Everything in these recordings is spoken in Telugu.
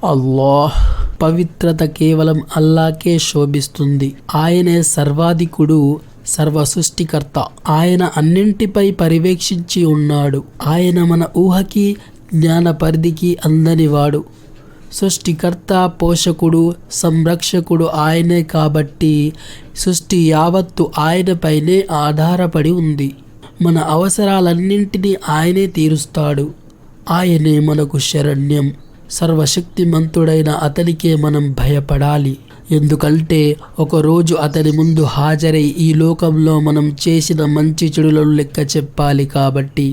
అల్లాహ్ పవిత్రత కేవలం అల్లాకే శోభిస్తుంది. ఆయనే సర్వాధికుడు, సర్వ సృష్టికర్త. ఆయన అన్నింటిపై పర్యవేక్షించి ఉన్నాడు. ఆయన మన ఊహకి, జ్ఞాన పరిధికి అందనివాడు. సృష్టికర్త, పోషకుడు, సంరక్షకుడు ఆయనే కాబట్టి సృష్టి యావత్తు ఆయనపైనే ఆధారపడి ఉంది. మన అవసరాలన్నింటినీ ఆయనే తీరుస్తాడు. ఆయనే మనకు శరణ్యం. సర్వశక్తిమంతుడైన అతనికే మనం భయపడాలి. ఎందుకంటే ఒకరోజు అతని ముందు హాజరై ఈ లోకంలో మనం చేసిన మంచి చెడులను లెక్క చెప్పాలి. కాబట్టి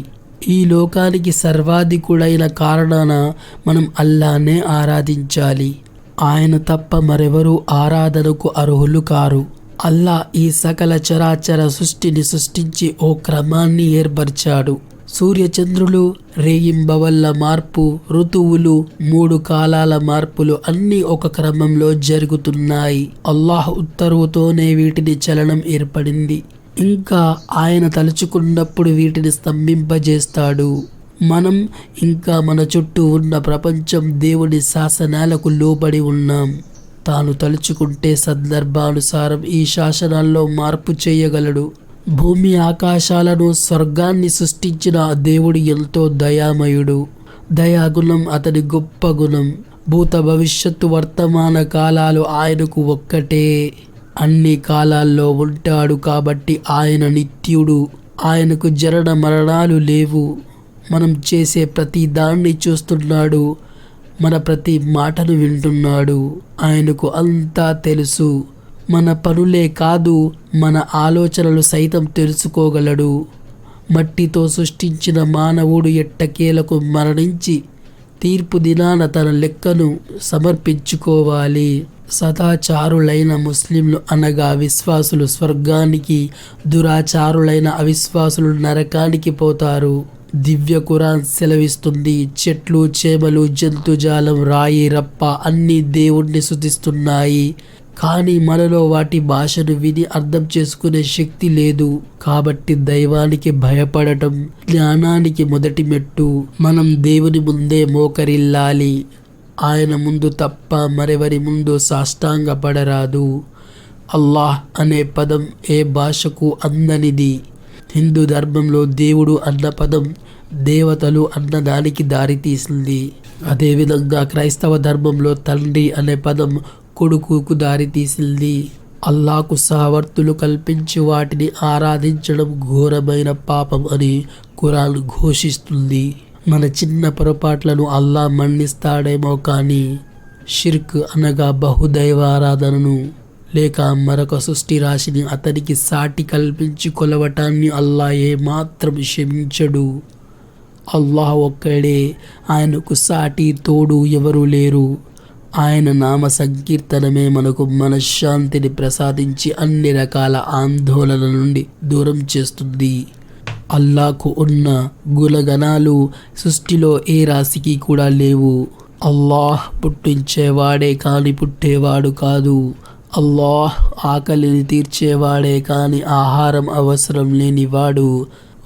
ఈ లోకానికి సర్వాధికుడైన కారణాన మనం అల్లానే ఆరాధించాలి. ఆయన తప్ప మరెవరూ ఆరాధనకు అర్హులు కారు. అల్లా ఈ సకల చరాచర సృష్టిని సృష్టించి ఓ క్రమాన్ని ఏర్పరిచాడు. సూర్యచంద్రులు, రేయింబవళ్ళ మార్పు, ఋతువులు, 3 కాలాల మార్పులు అన్నీ ఒక క్రమంలో జరుగుతున్నాయి. అల్లాహ్ ఉత్తర్వుతోనే వీటిని చలనం ఏర్పడింది. ఇంకా ఆయన తలుచుకున్నప్పుడు వీటిని స్తంభింపజేస్తాడు. మనం ఇంకా మన చుట్టూ ఉన్న ప్రపంచం దేవుని శాసనాలకు లోబడి ఉన్నాం. తాను తలుచుకుంటే సందర్భానుసారం ఈ శాసనాల్లో మార్పు చేయగలడు. భూమి ఆకాశాలను, స్వర్గాన్ని సృష్టించిన దేవుడు ఎంతో దయామయుడు. దయాగుణం అతని గొప్ప గుణం. భూత భవిష్యత్తు వర్తమాన కాలాలు ఆయనకు ఒక్కటే. అన్ని కాలాల్లో ఉంటాడు కాబట్టి ఆయన నిత్యుడు. ఆయనకు జరణ మరణాలు లేవు. మనం చేసే ప్రతి దాన్ని చూస్తున్నాడు. మన ప్రతి మాటను వింటున్నాడు. ఆయనకు అంతా తెలుసు. మన పనులే కాదు, మన ఆలోచనలు సైతం తెలుసుకోగలడు. మట్టితో సృష్టించిన మానవుడు ఎట్టకేలకు మరణించి తీర్పు దినాన తన లెక్కను సమర్పించుకోవాలి. సదాచారులైన ముస్లింలు అనగా విశ్వాసులు స్వర్గానికి, దురాచారులైన అవిశ్వాసులు నరకానికి పోతారు. దివ్య ఖురాన్ సెలవిస్తుంది. చెట్లు, చేమలు, జంతుజాలం, రాయి, రప్ప అన్నీ దేవుణ్ణి స్తుతిస్తున్నాయి. కానీ మనలో వాటి భాషను విని అర్థం చేసుకునే శక్తి లేదు. కాబట్టి దైవానికి భయపడటం జ్ఞానానికి మొదటి మెట్టు. మనం దేవుని ముందే మోకరిల్లాలి. ఆయన ముందు తప్ప మరెవరి ముందు సాష్టాంగపడరాదు. అల్లాహ్ అనే పదం ఏ భాషకు అందనిది. హిందూ ధర్మంలో దేవుడు అన్న పదం దేవతలు అన్న దానికి దారితీసింది. అదేవిధంగా క్రైస్తవ ధర్మంలో తండ్రి అనే పదం కొడుకుకు దారితీసింది. అల్లాకు సహవర్తులు కల్పించి వాటిని ఆరాధించడం ఘోరమైన పాపం అని ఖురాన్ ఘోషిస్తుంది. మన చిన్న పొరపాట్లను అల్లా మన్నిస్తాడేమో కానీ షిర్క్ అనగా బహుదైవారాధనను లేక మరొక సృష్టి రాశిని అతనికి సాటి కల్పించి కొలవటాన్ని అల్లా ఏమాత్రం క్షమించడు. అల్లాహ్ ఒక్కడే. ఆయనకు సాటి తోడు ఎవరూ లేరు. ఆయన నామ సంకీర్తనమే మనకు మనశ్శాంతిని ప్రసాదించి అన్ని రకాల ఆందోళనల నుండి దూరం చేస్తుంది. అల్లాకు ఉన్న గుణగణాలు సృష్టిలో ఏ రాశికి కూడా లేవు. అల్లాహ్ పుట్టించేవాడే కాని పుట్టేవాడు కాదు. అల్లాహ్ ఆకలిని తీర్చేవాడే కాని ఆహారం అవసరం లేనివాడు.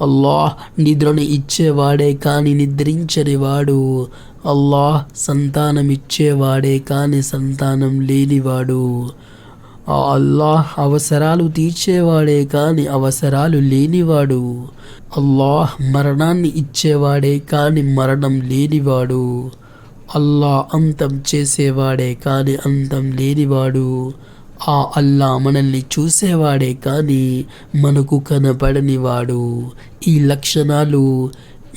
అల్లాహ్ నిద్రను ఇచ్చేవాడే కాని నిద్రించనివాడు. అల్లాహ్ సంతానం ఇచ్చేవాడే కాని సంతానం లేనివాడు. అల్లాహ్ అవసరాలు తీర్చేవాడే కాని అవసరాలు లేనివాడు. అల్లాహ్ మరణాన్ని ఇచ్చేవాడే కాని మరణం లేనివాడు. అల్లాహ్ అంతం చేసేవాడే కాని అంతం లేనివాడు. ఆ అల్లా మనల్ని చూసేవాడే కానీ మనకు కనపడనివాడు. ఈ లక్షణాలు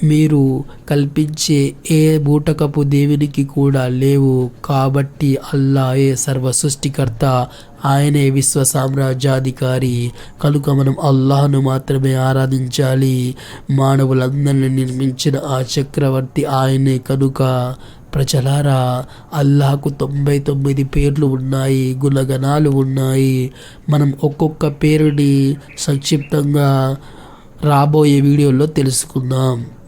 మీరు కల్పించే ఏ బూటకపు దేవునికి కూడా లేవు. కాబట్టి అల్లాయే సర్వ సృష్టికర్త. ఆయనే విశ్వ సామ్రాజ్యాధికారి. కనుక మనం అల్లాహ్ను మాత్రమే ఆరాధించాలి. మానవులందరినీ నిర్మించిన ఆ చక్రవర్తి ఆయనే. కనుక ప్రజలారా, అల్లాహకు 99 పేర్లు ఉన్నాయి, గుణగణాలు ఉన్నాయి. మనం ఒక్కొక్క పేరుని సంక్షిప్తంగా రాబోయే వీడియోలో తెలుసుకుందాం.